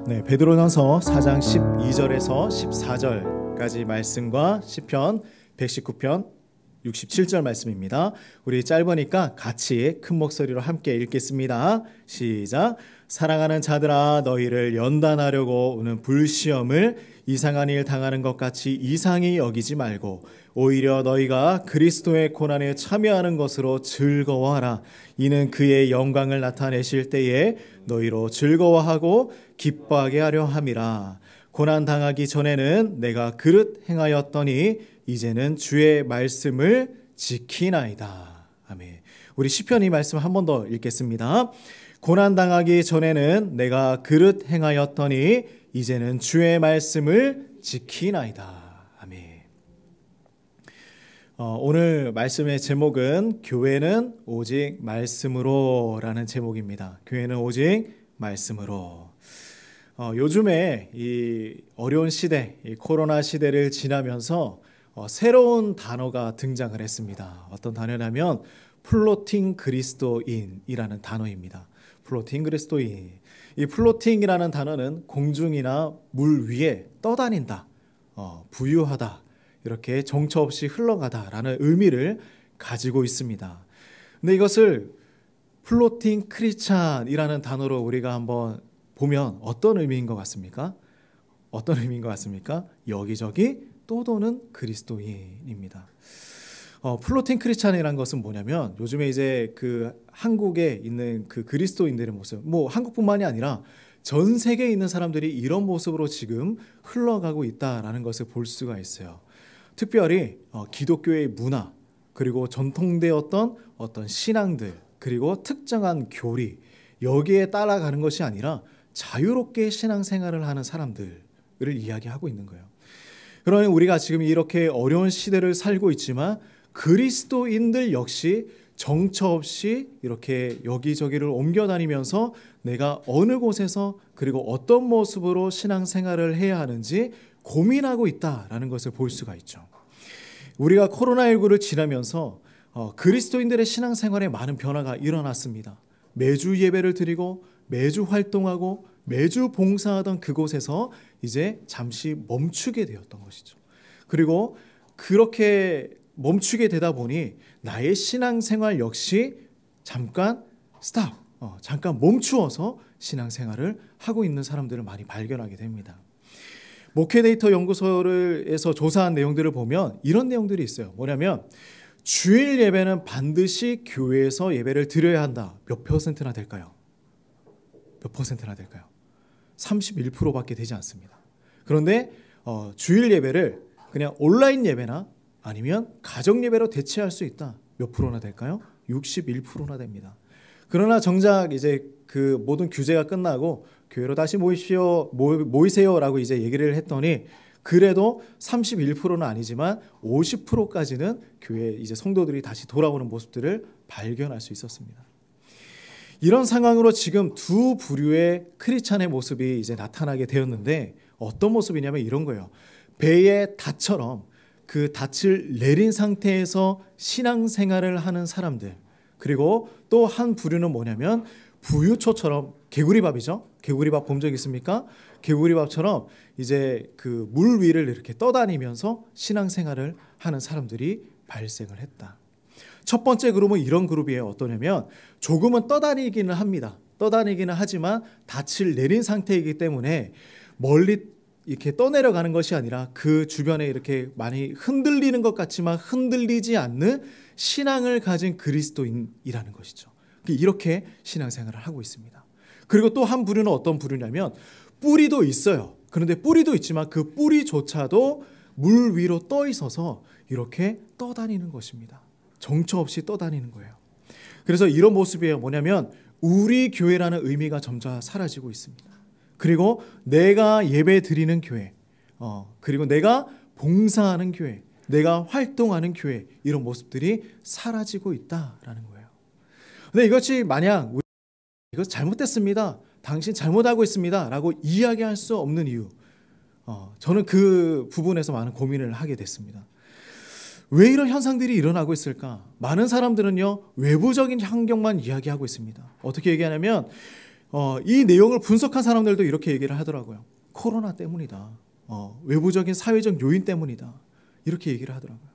네, 베드로전서 4장 12절에서 14절까지 말씀과 시편 119편 67절 말씀입니다. 우리 짧으니까 같이 큰 목소리로 함께 읽겠습니다. 시작. 사랑하는 자들아, 너희를 연단하려고 오는 불시험을 이상한 일 당하는 것 같이 이상히 여기지 말고 오히려 너희가 그리스도의 고난에 참여하는 것으로 즐거워하라. 이는 그의 영광을 나타내실 때에 너희로 즐거워하고 기뻐하게 하려 함이라. 고난 당하기 전에는 내가 그릇 행하였더니 이제는 주의 말씀을 지키나이다. 아멘. 우리 시편 이 말씀 한 번 더 읽겠습니다. 고난 당하기 전에는 내가 그릇 행하였더니 이제는 주의 말씀을 지키나이다. 아멘. 오늘 말씀의 제목은 교회는 오직 말씀으로 라는 제목입니다. 교회는 오직 말씀으로. 요즘에 이 어려운 시대, 이 코로나 시대를 지나면서 새로운 단어가 등장을 했습니다. 어떤 단어냐면 플로팅 그리스도인이라는 단어입니다. 플로팅 그리스도인. 이 플로팅이라는 단어는 공중이나 물 위에 떠다닌다, 부유하다, 이렇게 정처 없이 흘러가다라는 의미를 가지고 있습니다. 근데 이것을 플로팅 크리스찬이라는 단어로 우리가 한번 보면 어떤 의미인 것 같습니까? 어떤 의미인 것 같습니까? 여기저기 떠도는 그리스도인입니다. 플로팅 크리스찬이라는 것은 뭐냐면 요즘에 이제 그 한국에 있는 그 그리스도인들의 모습, 뭐 한국뿐만이 아니라 전 세계에 있는 사람들이 이런 모습으로 지금 흘러가고 있다라는 것을 볼 수가 있어요. 특별히 기독교의 문화, 그리고 전통되었던 어떤 신앙들, 그리고 특정한 교리, 여기에 따라가는 것이 아니라 자유롭게 신앙생활을 하는 사람들을 이야기하고 있는 거예요. 그러니 우리가 지금 이렇게 어려운 시대를 살고 있지만 그리스도인들 역시 정처 없이 이렇게 여기저기를 옮겨다니면서 내가 어느 곳에서 그리고 어떤 모습으로 신앙생활을 해야 하는지 고민하고 있다라는 것을 볼 수가 있죠. 우리가 코로나19를 지나면서 그리스도인들의 신앙생활에 많은 변화가 일어났습니다. 매주 예배를 드리고 매주 활동하고 매주 봉사하던 그곳에서 이제 잠시 멈추게 되었던 것이죠. 그리고 그렇게 멈추게 되다 보니 나의 신앙생활 역시 잠깐 스탑, 잠깐 멈추어서 신앙생활을 하고 있는 사람들을 많이 발견하게 됩니다. 목회데이터 연구소에서 조사한 내용들을 보면 이런 내용들이 있어요. 뭐냐면 주일 예배는 반드시 교회에서 예배를 드려야 한다. 몇 퍼센트나 될까요? 몇 퍼센트나 될까요? 31%밖에 되지 않습니다. 그런데 주일 예배를 그냥 온라인 예배나 아니면 가정 예배로 대체할 수 있다. 몇 프로나 될까요? 61%나 됩니다. 그러나 정작 이제 그 모든 규제가 끝나고 교회로 다시 모이세요라고 이제 얘기를 했더니 그래도 31%는 아니지만 50%까지는 교회 이제 성도들이 다시 돌아오는 모습들을 발견할 수 있었습니다. 이런 상황으로 지금 두 부류의 크리스찬의 모습이 이제 나타나게 되었는데 어떤 모습이냐면 이런 거예요. 배의 닷처럼 그 닻을 내린 상태에서 신앙생활을 하는 사람들, 그리고 또 한 부류는 뭐냐면 부유초처럼 개구리밥이죠. 개구리밥 본 적 있습니까? 개구리밥처럼 이제 그 물 위를 이렇게 떠다니면서 신앙생활을 하는 사람들이 발생을 했다. 첫 번째 그룹은 이런 그룹이에요. 어떠냐면 조금은 떠다니기는 합니다. 떠다니기는 하지만 닻을 내린 상태이기 때문에 멀리 이렇게 떠내려가는 것이 아니라 그 주변에 이렇게 많이 흔들리는 것 같지만 흔들리지 않는 신앙을 가진 그리스도인이라는 것이죠. 이렇게 신앙생활을 하고 있습니다. 그리고 또 한 부류는 어떤 부류냐면 뿌리도 있어요. 그런데 뿌리도 있지만 그 뿌리조차도 물 위로 떠 있어서 이렇게 떠다니는 것입니다. 정처 없이 떠다니는 거예요. 그래서 이런 모습이에요. 뭐냐면 우리 교회라는 의미가 점차 사라지고 있습니다. 그리고 내가 예배 드리는 교회, 그리고 내가 봉사하는 교회, 내가 활동하는 교회, 이런 모습들이 사라지고 있다라는 거예요. 근데 이것이 만약 이것 잘못됐습니다, 당신 잘못하고 있습니다 라고 이야기할 수 없는 이유, 저는 그 부분에서 많은 고민을 하게 됐습니다. 왜 이런 현상들이 일어나고 있을까? 많은 사람들은요 외부적인 환경만 이야기하고 있습니다. 어떻게 얘기하냐면 이 내용을 분석한 사람들도 이렇게 얘기를 하더라고요. 코로나 때문이다. 외부적인 사회적 요인 때문이다. 이렇게 얘기를 하더라고요.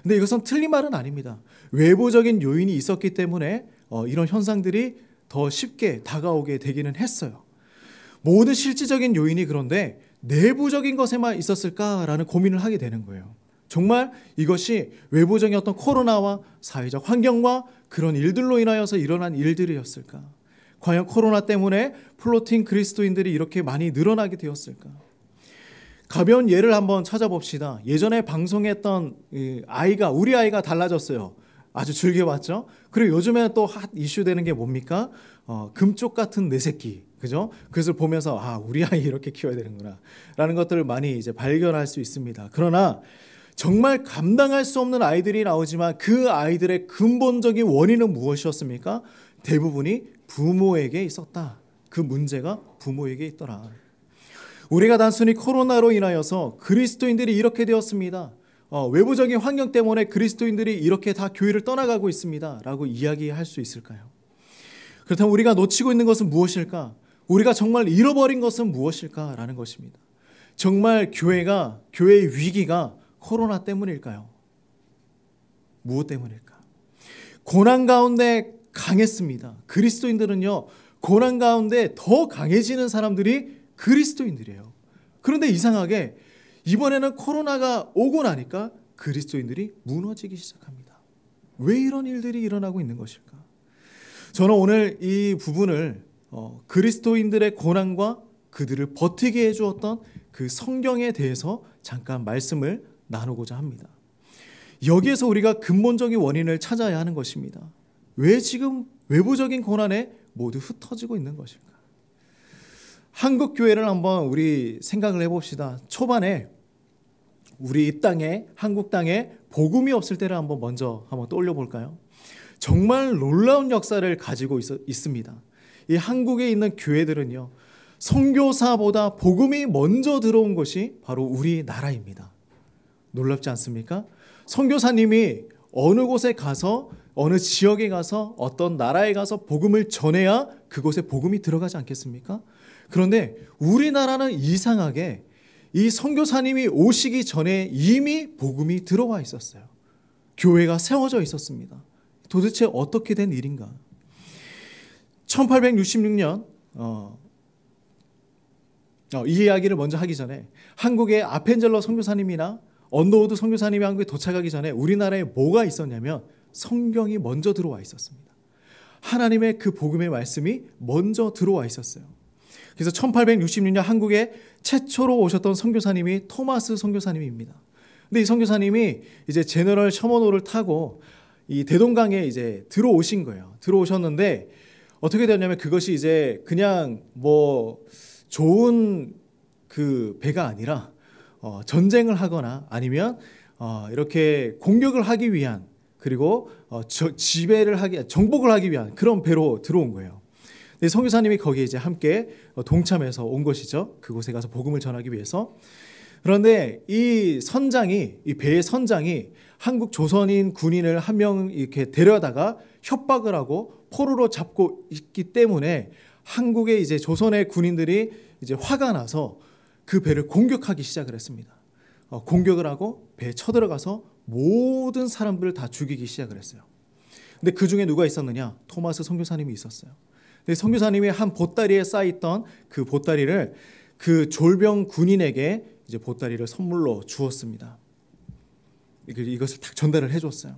근데 이것은 틀린 말은 아닙니다. 외부적인 요인이 있었기 때문에 이런 현상들이 더 쉽게 다가오게 되기는 했어요. 모든 실질적인 요인이 그런데 내부적인 것에만 있었을까라는 고민을 하게 되는 거예요. 정말 이것이 외부적인 어떤 코로나와 사회적 환경과 그런 일들로 인하여서 일어난 일들이었을까? 과연 코로나 때문에 플로팅 그리스도인들이 이렇게 많이 늘어나게 되었을까? 가벼운 예를 한번 찾아봅시다. 예전에 방송했던 우리 아이가 달라졌어요. 아주 즐겨봤죠? 그리고 요즘에 또 핫 이슈되는 게 뭡니까? 금쪽 같은 내 새끼. 그죠? 그것을 보면서 우리 아이 이렇게 키워야 되는구나 라는 것들을 많이 이제 발견할 수 있습니다. 그러나 정말 감당할 수 없는 아이들이 나오지만 그 아이들의 근본적인 원인은 무엇이었습니까? 대부분이 부모에게 있었다. 그 문제가 부모에게 있더라. 우리가 단순히 코로나로 인하여서 그리스도인들이 이렇게 되었습니다. 외부적인 환경 때문에 그리스도인들이 이렇게 다 교회를 떠나가고 있습니다. 라고 이야기할 수 있을까요? 그렇다면 우리가 놓치고 있는 것은 무엇일까? 우리가 정말 잃어버린 것은 무엇일까? 라는 것입니다. 정말 교회의 위기가 코로나 때문일까요? 무엇 때문일까? 고난 가운데 강했습니다. 그리스도인들은요, 고난 가운데 더 강해지는 사람들이 그리스도인들이에요. 그런데 이상하게 이번에는 코로나가 오고 나니까 그리스도인들이 무너지기 시작합니다. 왜 이런 일들이 일어나고 있는 것일까? 저는 오늘 이 부분을 그리스도인들의 고난과 그들을 버티게 해주었던 그 성경에 대해서 잠깐 말씀을 나누고자 합니다. 여기에서 우리가 근본적인 원인을 찾아야 하는 것입니다. 왜 지금 외부적인 고난에 모두 흩어지고 있는 것일까? 한국 교회를 한번 우리 생각을 해봅시다. 초반에 우리 이 땅에, 한국 땅에 복음이 없을 때를 한번 떠올려 볼까요? 정말 놀라운 역사를 가지고 있습니다. 이 한국에 있는 교회들은요, 선교사보다 복음이 먼저 들어온 것이 바로 우리나라입니다. 놀랍지 않습니까? 선교사님이 어느 곳에 가서, 어느 지역에 가서, 어떤 나라에 가서 복음을 전해야 그곳에 복음이 들어가지 않겠습니까? 그런데 우리나라는 이상하게 이 선교사님이 오시기 전에 이미 복음이 들어와 있었어요. 교회가 세워져 있었습니다. 도대체 어떻게 된 일인가? 1866년 이 이야기를 먼저 하기 전에 한국의 아펜젤러 선교사님이나 언더우드 선교사님이 한국에 도착하기 전에 우리나라에 뭐가 있었냐면 성경이 먼저 들어와 있었습니다. 하나님의 그 복음의 말씀이 먼저 들어와 있었어요. 그래서 1866년 한국에 최초로 오셨던 선교사님이 토마스 선교사님입니다. 근데 이 선교사님이 이제 제너럴 셔먼호를 타고 이 대동강에 이제 들어오신 거예요. 들어오셨는데 어떻게 되었냐면 그것이 이제 그냥 좋은 그 배가 아니라 전쟁을 하거나 아니면 이렇게 공격을 하기 위한, 그리고 정복을 하기 위한 그런 배로 들어온 거예요. 선교사님이 거기에 이제 함께 동참해서 온 것이죠. 그곳에 가서 복음을 전하기 위해서. 그런데 이 배의 선장이 한국 조선인 군인을 한 명 이렇게 데려다가 협박을 하고 포로로 잡고 있기 때문에 한국의 이제 조선의 군인들이 이제 화가 나서 그 배를 공격하기 시작을 했습니다. 공격을 하고 배에 쳐들어가서 모든 사람들을 다 죽이기 시작을 했어요. 근데 그 중에 누가 있었느냐? 토마스 선교사님이 있었어요. 근데 선교사님이 한 보따리에 쌓였던 그 보따리를 그 졸병 군인에게 이제 보따리를 선물로 주었습니다. 이것을 딱 전달을 해줬어요.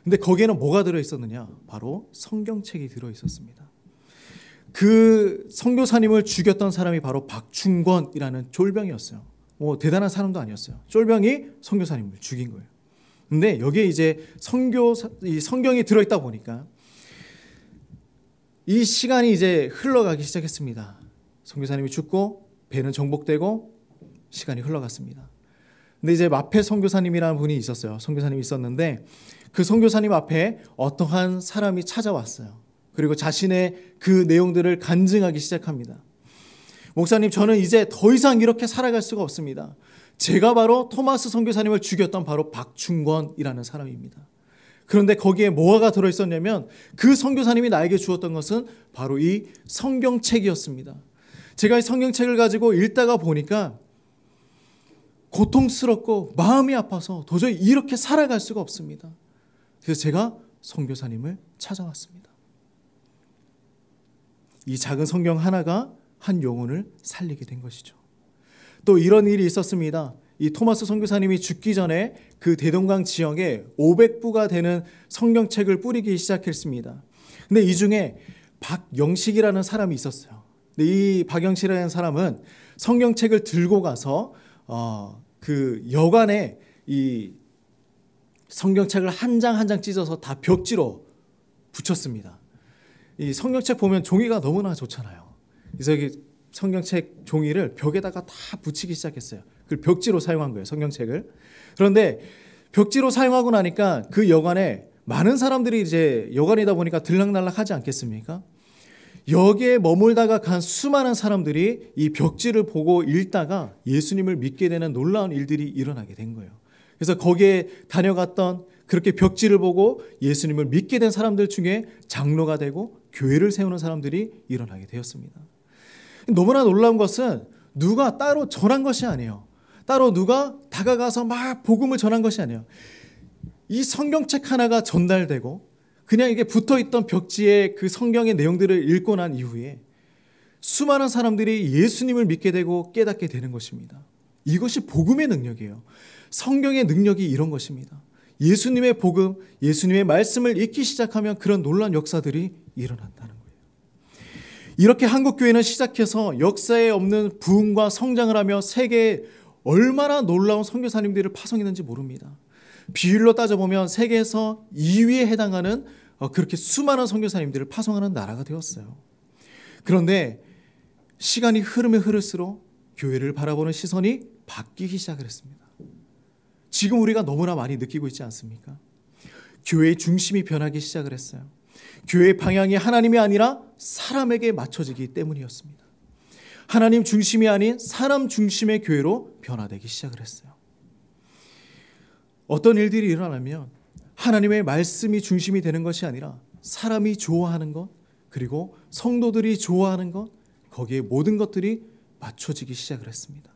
근데 거기에는 뭐가 들어있었느냐? 바로 성경책이 들어있었습니다. 그 선교사님을 죽였던 사람이 바로 박충권이라는 쫄병이었어요. 대단한 사람도 아니었어요. 쫄병이 선교사님을 죽인 거예요. 근데 여기에 이제 이 성경이 들어있다 보니까 이 시간이 이제 흘러가기 시작했습니다. 선교사님이 죽고 배는 정복되고 시간이 흘러갔습니다. 근데 이제 마페 선교사님이라는 분이 있었어요. 선교사님이 있었는데 그 선교사님 앞에 어떠한 사람이 찾아왔어요. 그리고 자신의 그 내용들을 간증하기 시작합니다. 목사님, 저는 이제 더 이상 이렇게 살아갈 수가 없습니다. 제가 바로 토마스 선교사님을 죽였던 바로 박충권이라는 사람입니다. 그런데 거기에 뭐가 들어있었냐면 그 선교사님이 나에게 주었던 것은 바로 이 성경책이었습니다. 제가 이 성경책을 가지고 읽다가 보니까 고통스럽고 마음이 아파서 도저히 이렇게 살아갈 수가 없습니다. 그래서 제가 선교사님을 찾아왔습니다. 이 작은 성경 하나가 한 영혼을 살리게 된 것이죠. 또 이런 일이 있었습니다. 이 토마스 선교사님이 죽기 전에 그 대동강 지역에 500부가 되는 성경책을 뿌리기 시작했습니다. 근데 이 중에 박영식이라는 사람이 있었어요. 근데 이 박영식이라는 사람은 성경책을 들고 가서 그 여관에 이 성경책을 한 장 한 장 찢어서 다 벽지로 붙였습니다. 이 성경책 보면 종이가 너무나 좋잖아요. 그래서 이 성경책 종이를 벽에다가 다 붙이기 시작했어요. 그 벽지로 사용한 거예요, 성경책을. 그런데 벽지로 사용하고 나니까 그 여관에 많은 사람들이 이제 여관이다 보니까 들락날락하지 않겠습니까? 여기에 머물다가 간 수많은 사람들이 이 벽지를 보고 읽다가 예수님을 믿게 되는 놀라운 일들이 일어나게 된 거예요. 그래서 거기에 다녀갔던 그렇게 벽지를 보고 예수님을 믿게 된 사람들 중에 장로가 되고 교회를 세우는 사람들이 일어나게 되었습니다. 너무나 놀라운 것은 누가 따로 전한 것이 아니에요. 따로 누가 다가가서 막 복음을 전한 것이 아니에요. 이 성경책 하나가 전달되고 그냥 이게 붙어있던 벽지에 그 성경의 내용들을 읽고 난 이후에 수많은 사람들이 예수님을 믿게 되고 깨닫게 되는 것입니다. 이것이 복음의 능력이에요. 성경의 능력이 이런 것입니다. 예수님의 복음, 예수님의 말씀을 읽기 시작하면 그런 놀라운 역사들이 일어난다는 거예요. 이렇게 한국교회는 시작해서 역사에 없는 부흥과 성장을 하며 세계에 얼마나 놀라운 선교사님들을 파송했는지 모릅니다. 비율로 따져보면 세계에서 2위에 해당하는 그렇게 수많은 선교사님들을 파송하는 나라가 되었어요. 그런데 시간이 흐르면 흐를수록 교회를 바라보는 시선이 바뀌기 시작을 했습니다. 지금 우리가 너무나 많이 느끼고 있지 않습니까? 교회의 중심이 변하기 시작을 했어요. 교회의 방향이 하나님이 아니라 사람에게 맞춰지기 때문이었습니다. 하나님 중심이 아닌 사람 중심의 교회로 변화되기 시작을 했어요. 어떤 일들이 일어나면 하나님의 말씀이 중심이 되는 것이 아니라 사람이 좋아하는 것, 그리고 성도들이 좋아하는 것, 거기에 모든 것들이 맞춰지기 시작을 했습니다.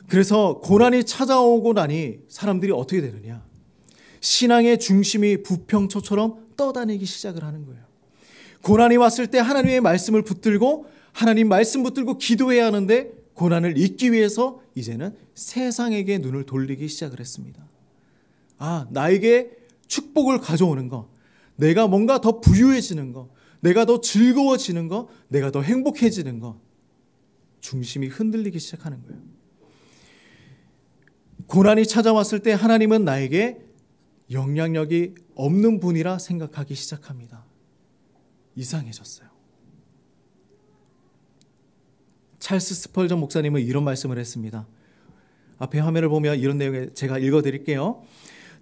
그래서 고난이 찾아오고 나니 사람들이 어떻게 되느냐? 신앙의 중심이 부평초처럼 떠다니기 시작을 하는 거예요. 고난이 왔을 때 하나님의 말씀을 붙들고 하나님 말씀 붙들고 기도해야 하는데 고난을 잊기 위해서 이제는 세상에게 눈을 돌리기 시작을 했습니다. 나에게 축복을 가져오는 것, 내가 뭔가 더 부유해지는 것, 내가 더 즐거워지는 것, 내가 더 행복해지는 것, 중심이 흔들리기 시작하는 거예요. 고난이 찾아왔을 때 하나님은 나에게 영향력이 없는 분이라 생각하기 시작합니다. 이상해졌어요. 찰스 스펄전 목사님은 이런 말씀을 했습니다. 앞에 화면을 보면 이런 내용을 제가 읽어드릴게요.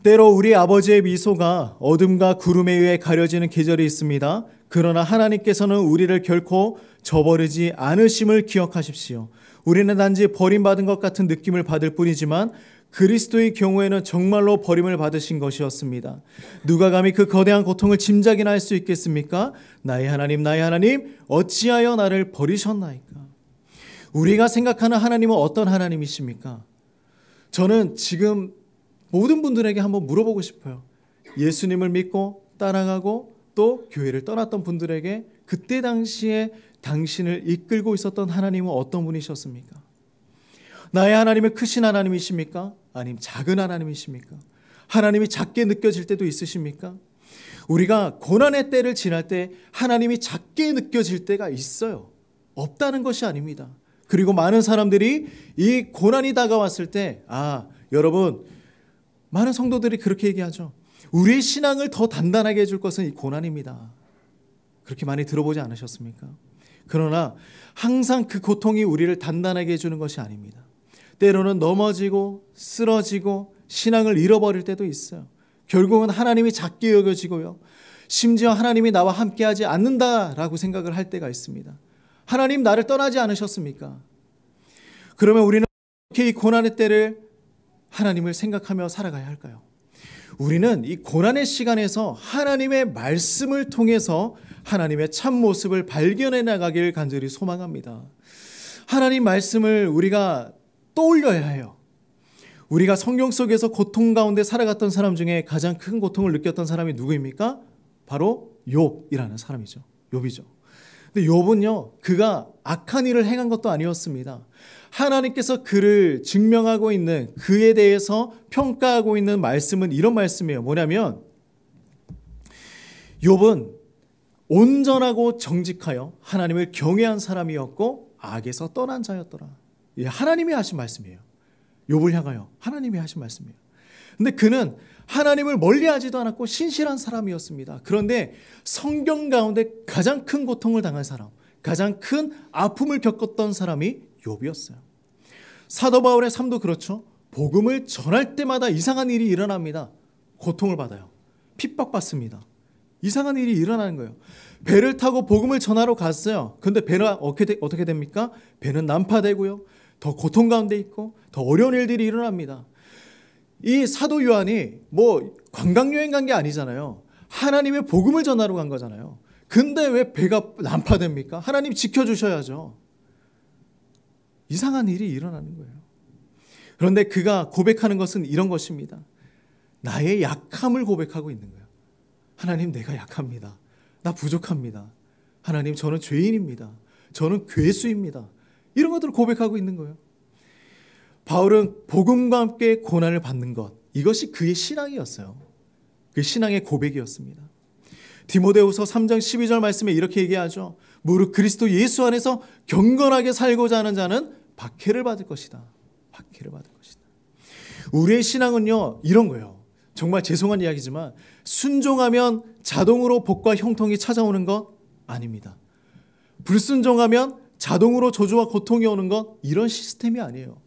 때로 우리 아버지의 미소가 어둠과 구름에 의해 가려지는 계절이 있습니다. 그러나 하나님께서는 우리를 결코 저버리지 않으심을 기억하십시오. 우리는 단지 버림받은 것 같은 느낌을 받을 뿐이지만 그리스도의 경우에는 정말로 버림을 받으신 것이었습니다. 누가 감히 그 거대한 고통을 짐작이나 할 수 있겠습니까? 나의 하나님, 나의 하나님, 어찌하여 나를 버리셨나이까? 우리가 생각하는 하나님은 어떤 하나님이십니까? 저는 지금 모든 분들에게 한번 물어보고 싶어요. 예수님을 믿고 따라가고 또 교회를 떠났던 분들에게 그때 당시에 당신을 이끌고 있었던 하나님은 어떤 분이셨습니까? 나의 하나님은 크신 하나님이십니까? 아니면 작은 하나님이십니까? 하나님이 작게 느껴질 때도 있으십니까? 우리가 고난의 때를 지날 때 하나님이 작게 느껴질 때가 있어요. 없다는 것이 아닙니다. 그리고 많은 사람들이 이 고난이 다가왔을 때 여러분, 많은 성도들이 그렇게 얘기하죠. 우리의 신앙을 더 단단하게 해줄 것은 이 고난입니다. 그렇게 많이 들어보지 않으셨습니까? 그러나 항상 그 고통이 우리를 단단하게 해주는 것이 아닙니다. 때로는 넘어지고 쓰러지고 신앙을 잃어버릴 때도 있어요. 결국은 하나님이 작게 여겨지고요. 심지어 하나님이 나와 함께하지 않는다라고 생각을 할 때가 있습니다. 하나님 나를 떠나지 않으셨습니까? 그러면 우리는 어떻게 이 고난의 때를 하나님을 생각하며 살아가야 할까요? 우리는 이 고난의 시간에서 하나님의 말씀을 통해서 하나님의 참 모습을 발견해 나가길 간절히 소망합니다. 하나님 말씀을 우리가 떠올려야 해요. 우리가 성경 속에서 고통 가운데 살아갔던 사람 중에 가장 큰 고통을 느꼈던 사람이 누구입니까? 바로 욥이라는 사람이죠. 욥이죠. 근데 욥은요, 그가 악한 일을 행한 것도 아니었습니다. 하나님께서 그를 증명하고 있는, 그에 대해서 평가하고 있는 말씀은 이런 말씀이에요. 뭐냐면 욥은 온전하고 정직하여 하나님을 경외한 사람이었고 악에서 떠난 자였더라. 하나님이 하신 말씀이에요. 욥을 향하여 하나님이 하신 말씀이에요. 근데 그는 하나님을 멀리하지도 않았고 신실한 사람이었습니다. 그런데 성경 가운데 가장 큰 고통을 당한 사람, 가장 큰 아픔을 겪었던 사람이 욥이었어요. 사도 바울의 삶도 그렇죠. 복음을 전할 때마다 이상한 일이 일어납니다. 고통을 받아요. 핍박받습니다. 이상한 일이 일어나는 거예요. 배를 타고 복음을 전하러 갔어요. 근데 배는 어떻게 됩니까? 배는 난파되고요. 더 고통 가운데 있고 더 어려운 일들이 일어납니다. 이 사도 요한이 뭐 관광여행 간 게 아니잖아요. 하나님의 복음을 전하러 간 거잖아요. 근데 왜 배가 난파됩니까? 하나님 지켜주셔야죠. 이상한 일이 일어나는 거예요. 그런데 그가 고백하는 것은 이런 것입니다. 나의 약함을 고백하고 있는 거예요. 하나님, 내가 약합니다. 나 부족합니다. 하나님, 저는 죄인입니다. 저는 괴수입니다. 이런 것들을 고백하고 있는 거예요. 바울은 복음과 함께 고난을 받는 것, 이것이 그의 신앙이었어요. 그 신앙의 고백이었습니다. 디모데후서 3장 12절 말씀에 이렇게 얘기하죠. 무릇 그리스도 예수 안에서 경건하게 살고자 하는 자는 박해를 받을 것이다. 박해를 받을 것이다. 우리의 신앙은요, 이런 거예요. 정말 죄송한 이야기지만 순종하면 자동으로 복과 형통이 찾아오는 것 아닙니다. 불순종하면 자동으로 저주와 고통이 오는 것, 이런 시스템이 아니에요.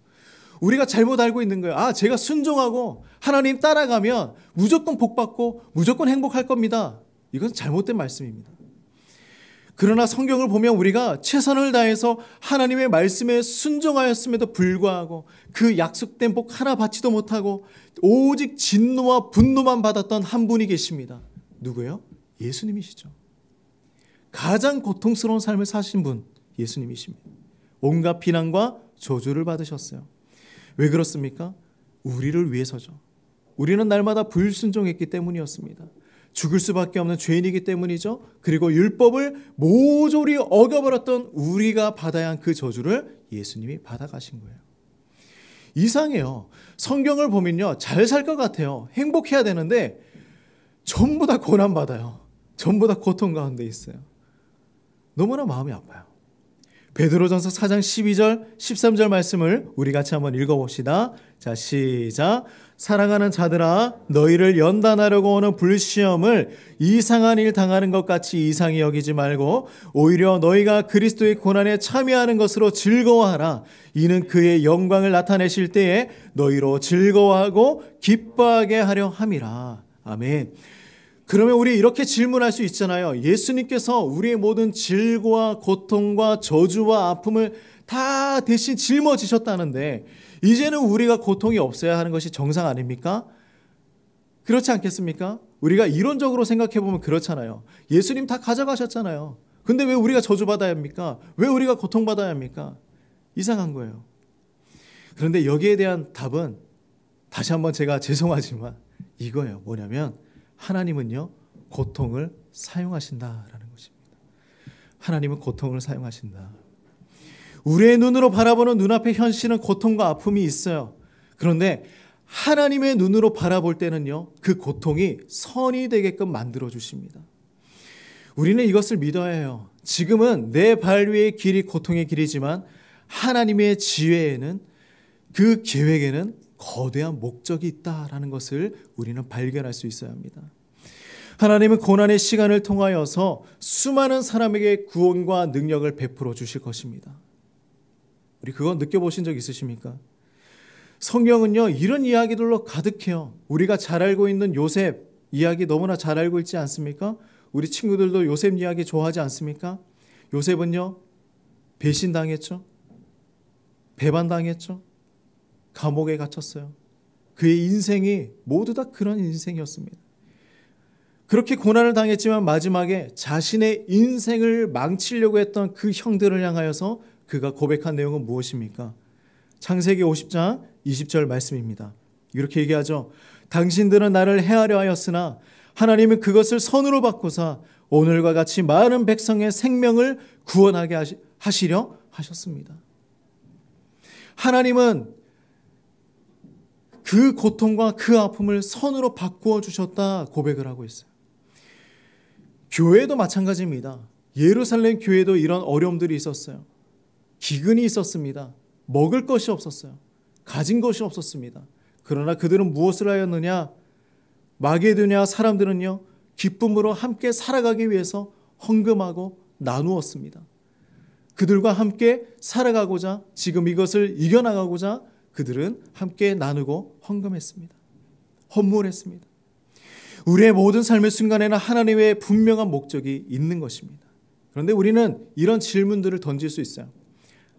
우리가 잘못 알고 있는 거예요. 제가 순종하고 하나님 따라가면 무조건 복받고 무조건 행복할 겁니다. 이건 잘못된 말씀입니다. 그러나 성경을 보면 우리가 최선을 다해서 하나님의 말씀에 순종하였음에도 불구하고 그 약속된 복 하나 받지도 못하고 오직 진노와 분노만 받았던 한 분이 계십니다. 누구예요? 예수님이시죠. 가장 고통스러운 삶을 사신 분, 예수님이십니다. 온갖 비난과 저주를 받으셨어요. 왜 그렇습니까? 우리를 위해서죠. 우리는 날마다 불순종했기 때문이었습니다. 죽을 수밖에 없는 죄인이기 때문이죠. 그리고 율법을 모조리 어겨버렸던 우리가 받아야 한 그 저주를 예수님이 받아가신 거예요. 이상해요. 성경을 보면요, 잘 살 것 같아요. 행복해야 되는데 전부 다 고난받아요. 전부 다 고통 가운데 있어요. 너무나 마음이 아파요. 베드로전서 4장 12절 13절 말씀을 우리 같이 한번 읽어봅시다. 자, 시작. 사랑하는 자들아, 너희를 연단하려고 오는 불시험을 이상한 일 당하는 것 같이 이상히 여기지 말고 오히려 너희가 그리스도의 고난에 참여하는 것으로 즐거워하라. 이는 그의 영광을 나타내실 때에 너희로 즐거워하고 기뻐하게 하려 함이라. 아멘. 그러면 우리 이렇게 질문할 수 있잖아요. 예수님께서 우리의 모든 질고와 고통과 저주와 아픔을 다 대신 짊어지셨다는데 이제는 우리가 고통이 없어야 하는 것이 정상 아닙니까? 그렇지 않겠습니까? 우리가 이론적으로 생각해 보면 그렇잖아요. 예수님 다 가져가셨잖아요. 근데 왜 우리가 저주받아야 합니까? 왜 우리가 고통받아야 합니까? 이상한 거예요. 그런데 여기에 대한 답은 다시 한번 제가 죄송하지만 이거예요. 뭐냐면 하나님은요, 고통을 사용하신다라는 것입니다. 하나님은 고통을 사용하신다. 우리의 눈으로 바라보는 눈앞의 현실은 고통과 아픔이 있어요. 그런데 하나님의 눈으로 바라볼 때는요, 그 고통이 선이 되게끔 만들어 주십니다. 우리는 이것을 믿어야 해요. 지금은 내 발 위의 길이 고통의 길이지만 하나님의 지혜에는, 그 계획에는 거대한 목적이 있다라는 것을 우리는 발견할 수 있어야 합니다. 하나님은 고난의 시간을 통하여서 수많은 사람에게 구원과 능력을 베풀어 주실 것입니다. 우리 그거 느껴보신 적 있으십니까? 성경은요, 이런 이야기들로 가득해요. 우리가 잘 알고 있는 요셉 이야기 너무나 잘 알고 있지 않습니까? 우리 친구들도 요셉 이야기 좋아하지 않습니까? 요셉은요, 배신당했죠. 배반당했죠. 감옥에 갇혔어요. 그의 인생이 모두 다 그런 인생이었습니다. 그렇게 고난을 당했지만 마지막에 자신의 인생을 망치려고 했던 그 형들을 향하여서 그가 고백한 내용은 무엇입니까? 창세기 50장 20절 말씀입니다. 이렇게 얘기하죠. 당신들은 나를 해하려 하였으나 하나님은 그것을 선으로 바꾸사 오늘과 같이 많은 백성의 생명을 구원하게 하시려 하셨습니다. 하나님은 그 고통과 그 아픔을 선으로 바꾸어 주셨다 고백을 하고 있어요. 교회도 마찬가지입니다. 예루살렘 교회도 이런 어려움들이 있었어요. 기근이 있었습니다. 먹을 것이 없었어요. 가진 것이 없었습니다. 그러나 그들은 무엇을 하였느냐? 마게도냐 사람들은요, 기쁨으로 함께 살아가기 위해서 헌금하고 나누었습니다. 그들과 함께 살아가고자, 지금 이것을 이겨나가고자 그들은 함께 나누고 헌금했습니다. 헌물했습니다. 우리의 모든 삶의 순간에는 하나님의 분명한 목적이 있는 것입니다. 그런데 우리는 이런 질문들을 던질 수 있어요.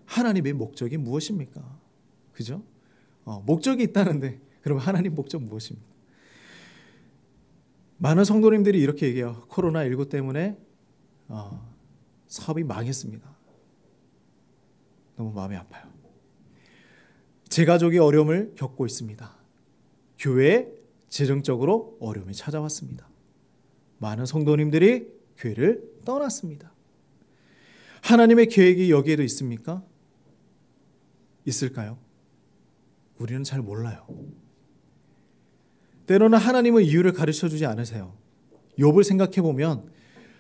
하나님의 목적이 무엇입니까? 그죠? 목적이 있다는데 그럼 하나님 목적 무엇입니까? 많은 성도님들이 이렇게 얘기해요. 코로나19 때문에 사업이 망했습니다. 너무 마음이 아파요. 제 가족이 어려움을 겪고 있습니다. 교회에 재정적으로 어려움이 찾아왔습니다. 많은 성도님들이 교회를 떠났습니다. 하나님의 계획이 여기에도 있습니까? 있을까요? 우리는 잘 몰라요. 때로는 하나님은 이유를 가르쳐주지 않으세요. 욥을 생각해 보면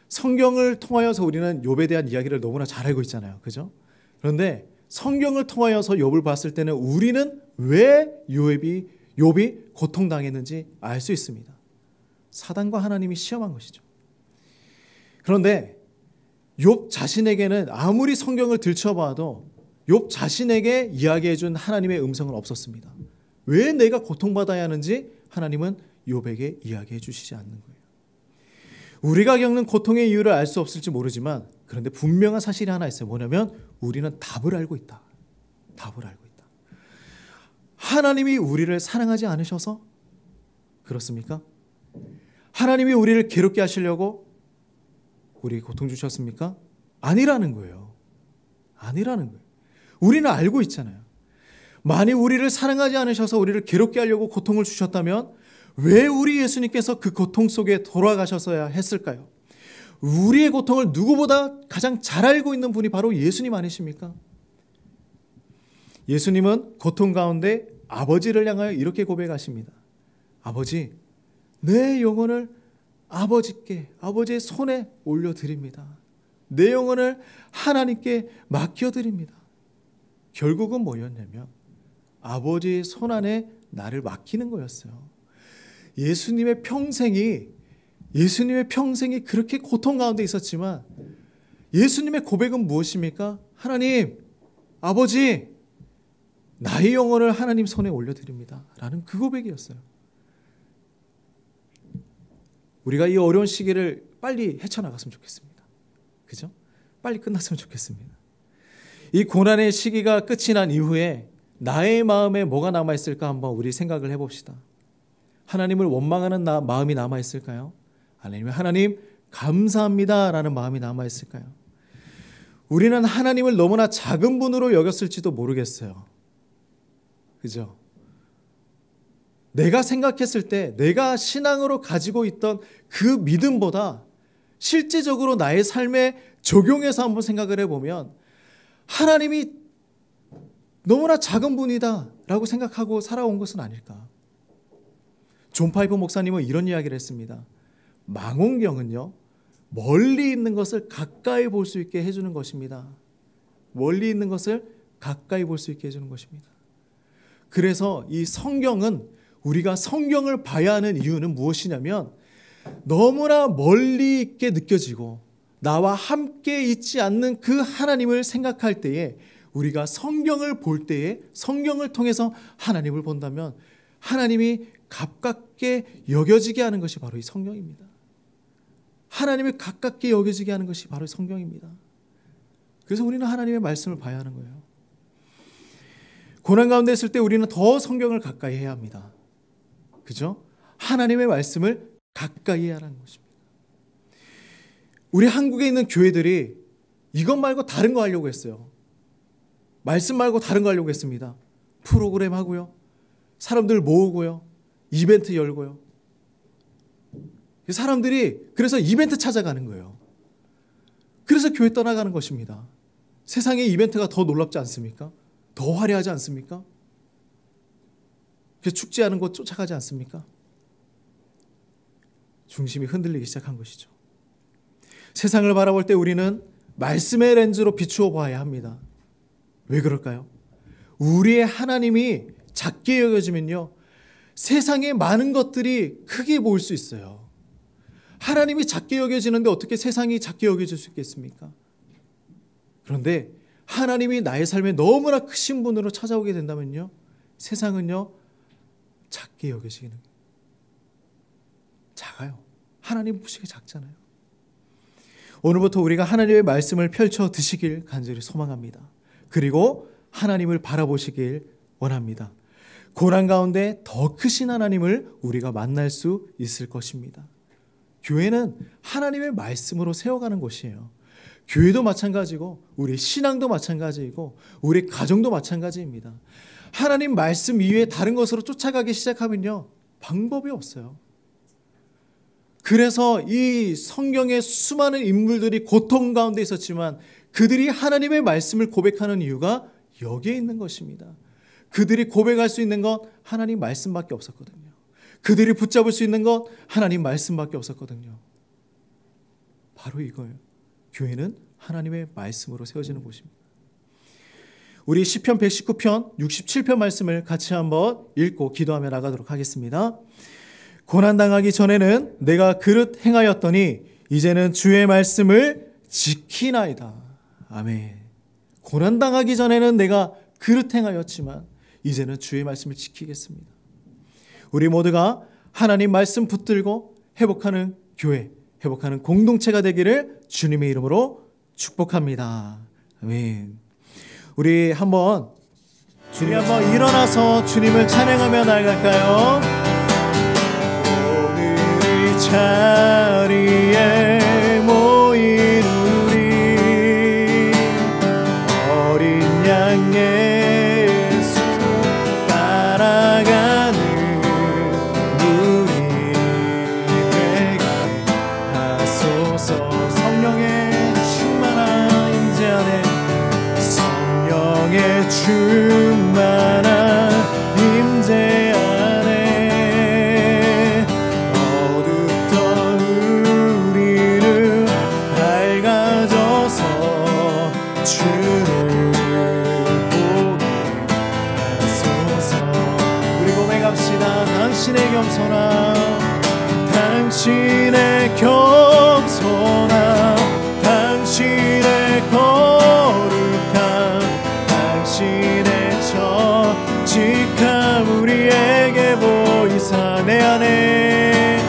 성경을 통하여서 우리는 욥에 대한 이야기를 너무나 잘 알고 있잖아요. 그죠? 그런데 성경을 통하여서 욥을 봤을 때는 우리는 왜 욥이 고통당했는지 알 수 있습니다. 사단과 하나님이 시험한 것이죠. 그런데 욥 자신에게는 아무리 성경을 들춰봐도 욥 자신에게 이야기해 준 하나님의 음성은 없었습니다. 왜 내가 고통받아야 하는지 하나님은 욥에게 이야기해 주시지 않는 거예요. 우리가 겪는 고통의 이유를 알 수 없을지 모르지만 그런데 분명한 사실이 하나 있어요. 뭐냐면 우리는 답을 알고 있다. 답을 알고 있다. 하나님이 우리를 사랑하지 않으셔서 그렇습니까? 하나님이 우리를 괴롭게 하시려고 우리에게 고통 주셨습니까? 아니라는 거예요. 아니라는 거예요. 우리는 알고 있잖아요. 만일 우리를 사랑하지 않으셔서 우리를 괴롭게 하려고 고통을 주셨다면 왜 우리 예수님께서 그 고통 속에 돌아가셨어야 했을까요? 우리의 고통을 누구보다 가장 잘 알고 있는 분이 바로 예수님 아니십니까? 예수님은 고통 가운데 아버지를 향하여 이렇게 고백하십니다. 아버지, 내 영혼을 아버지께, 아버지의 손에 올려드립니다. 내 영혼을 하나님께 맡겨드립니다. 결국은 뭐였냐면 아버지의 손 안에 나를 맡기는 거였어요. 예수님의 평생이 그렇게 고통 가운데 있었지만 예수님의 고백은 무엇입니까? 하나님, 아버지, 나의 영혼을 하나님 손에 올려드립니다. 라는 그 고백이었어요. 우리가 이 어려운 시기를 빨리 헤쳐나갔으면 좋겠습니다. 그죠? 빨리 끝났으면 좋겠습니다. 이 고난의 시기가 끝이 난 이후에 나의 마음에 뭐가 남아있을까 한번 우리 생각을 해봅시다. 하나님을 원망하는 마음이 남아있을까요? 아니면 하나님 감사합니다 라는 마음이 남아있을까요? 우리는 하나님을 너무나 작은 분으로 여겼을지도 모르겠어요. 그죠? 내가 생각했을 때 내가 신앙으로 가지고 있던 그 믿음보다 실제적으로 나의 삶에 적용해서 한번 생각을 해보면 하나님이 너무나 작은 분이다 라고 생각하고 살아온 것은 아닐까. 존 파이프 목사님은 이런 이야기를 했습니다. 망원경은요, 멀리 있는 것을 가까이 볼 수 있게 해주는 것입니다. 멀리 있는 것을 가까이 볼 수 있게 해주는 것입니다. 그래서 이 성경은, 우리가 성경을 봐야 하는 이유는 무엇이냐면 너무나 멀리 있게 느껴지고 나와 함께 있지 않는 그 하나님을 생각할 때에, 우리가 성경을 볼 때에 성경을 통해서 하나님을 본다면 하나님이 가깝게 여겨지게 하는 것이 바로 이 성경입니다. 하나님이 가깝게 여겨지게 하는 것이 바로 성경입니다. 그래서 우리는 하나님의 말씀을 봐야 하는 거예요. 고난 가운데 있을 때 우리는 더 성경을 가까이 해야 합니다. 그죠? 하나님의 말씀을 가까이 하라는 것입니다. 우리 한국에 있는 교회들이 이것 말고 다른 거 하려고 했어요. 말씀 말고 다른 거 하려고 했습니다. 프로그램 하고요. 사람들 모으고요. 이벤트 열고요. 사람들이 그래서 이벤트 찾아가는 거예요. 그래서 교회 떠나가는 것입니다. 세상의 이벤트가 더 놀랍지 않습니까? 더 화려하지 않습니까? 축제하는 곳 쫓아가지 않습니까? 중심이 흔들리기 시작한 것이죠. 세상을 바라볼 때 우리는 말씀의 렌즈로 비추어 봐야 합니다. 왜 그럴까요? 우리의 하나님이 작게 여겨지면요, 세상의 많은 것들이 크게 보일 수 있어요. 하나님이 작게 여겨지는데 어떻게 세상이 작게 여겨질 수 있겠습니까? 그런데 하나님이 나의 삶에 너무나 크신 분으로 찾아오게 된다면요, 세상은요 작게 여겨지는 거예요. 작아요. 하나님 보시기에 작잖아요. 오늘부터 우리가 하나님의 말씀을 펼쳐 드시길 간절히 소망합니다. 그리고 하나님을 바라보시길 원합니다. 고난 가운데 더 크신 하나님을 우리가 만날 수 있을 것입니다. 교회는 하나님의 말씀으로 세워가는 곳이에요. 교회도 마찬가지고 우리 신앙도 마찬가지이고 우리 가정도 마찬가지입니다. 하나님 말씀 이외에 다른 것으로 쫓아가기 시작하면요, 방법이 없어요. 그래서 이 성경의 수많은 인물들이 고통 가운데 있었지만 그들이 하나님의 말씀을 고백하는 이유가 여기에 있는 것입니다. 그들이 고백할 수 있는 건 하나님 말씀밖에 없었거든요. 그들이 붙잡을 수 있는 건 하나님 말씀밖에 없었거든요. 바로 이거예요. 교회는 하나님의 말씀으로 세워지는 곳입니다. 우리 시편 119편 67편 말씀을 같이 한번 읽고 기도하며 나가도록 하겠습니다. 고난당하기 전에는 내가 그릇 행하였더니 이제는 주의 말씀을 지키나이다. 아멘. 고난당하기 전에는 내가 그릇 행하였지만 이제는 주의 말씀을 지키겠습니다. 우리 모두가 하나님 말씀 붙들고 회복하는 교회, 회복하는 공동체가 되기를 주님의 이름으로 축복합니다. 아멘. 우리 한번 일어나서 주님을 찬양하며 나아갈까요? 오늘 이 자리에 모인 우리 어린 양 예수 따라가는 우리 되게 하소서. 성령의 충만한 임재 안에, 성령의 충만한 임재 안에 어둡던 우리를 밝아져서 주를 보게 하소서. 우리 고백합시다. 당신의 겸손함, 당신의 겸손함, 당신의 거룩함, 당신의 정직함 우리에게 보이사 내 안에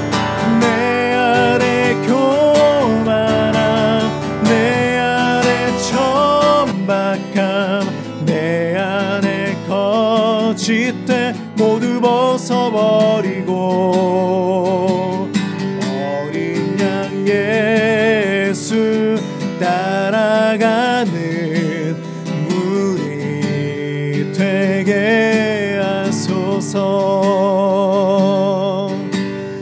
교만함, 내 안에 천박함, 내 안에 거짓됨 모두 벗어버리고 어린 양 예수 따라가는 우리 되게 하소서.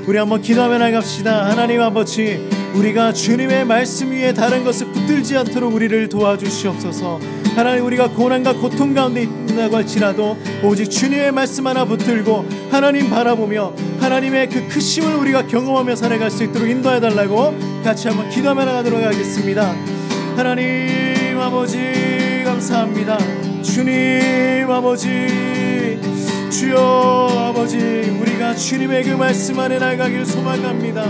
우리 한번 기도하며 나갑시다. 하나님 아버지, 우리가 주님의 말씀 위에 다른 것을 붙들지 않도록 우리를 도와주시옵소서. 하나님, 우리가 고난과 고통 가운데 있다고 할지라도 오직 주님의 말씀 하나 붙들고 하나님 바라보며 하나님의 그 크심을 우리가 경험하며 살아갈 수 있도록 인도해 달라고 같이 한번 기도하며 나가도록 하겠습니다. 하나님 아버지 감사합니다. 주님 아버지, 주여 아버지, 우리가 주님의 그 말씀 안에 나가길 소망합니다.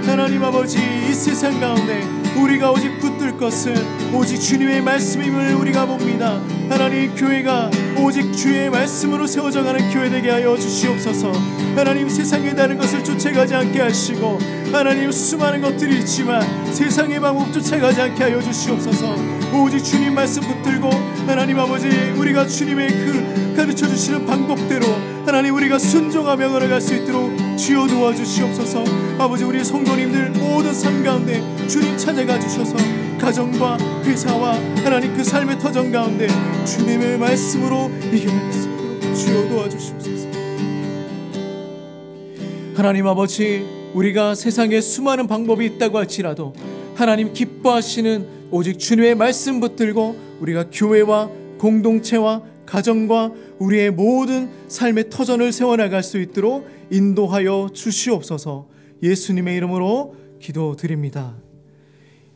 하나님 아버지, 이 세상 가운데 우리가 오직 붙들 모든 것은 오직 주님의 말씀임을 우리가 봅니다. 하나님, 교회가 오직 주의 말씀으로 세워져가는 교회 되게 하여 주시옵소서. 하나님, 세상에 다른 것을 쫓아가지 않게 하시고, 하나님, 수많은 것들이 있지만 세상의 방법 쫓아가지 않게 하여 주시옵소서. 오직 주님 말씀 붙들고 하나님 아버지, 우리가 주님의 그 가르쳐 주시는 방법대로 하나님 우리가 순종하며 걸어갈 수 있도록 주여 도와주시옵소서. 아버지, 우리 성도님들 모든 삶 가운데 주님 찾아가 주셔서 가정과 회사와 하나님 그 삶의 터전 가운데 주님의 말씀으로 이겨낼 수 있도록 주여 도와주시옵소서. 하나님 아버지, 우리가 세상에 수많은 방법이 있다고 할지라도 하나님 기뻐하시는 오직 주님의 말씀 붙들고 우리가 교회와 공동체와 가정과 우리의 모든 삶의 터전을 세워나갈 수 있도록 인도하여 주시옵소서. 예수님의 이름으로 기도드립니다.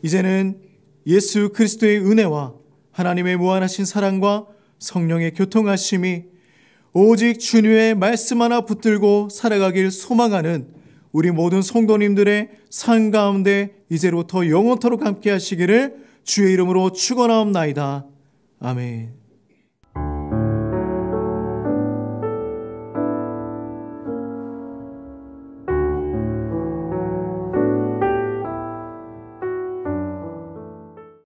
이제는 예수 그리스도의 은혜와 하나님의 무한하신 사랑과 성령의 교통하심이 오직 주님의 말씀 하나 붙들고 살아가길 소망하는 우리 모든 성도님들의 삶 가운데 이제로부터 영원토록 함께 하시기를 주의 이름으로 축원하옵나이다. 아멘.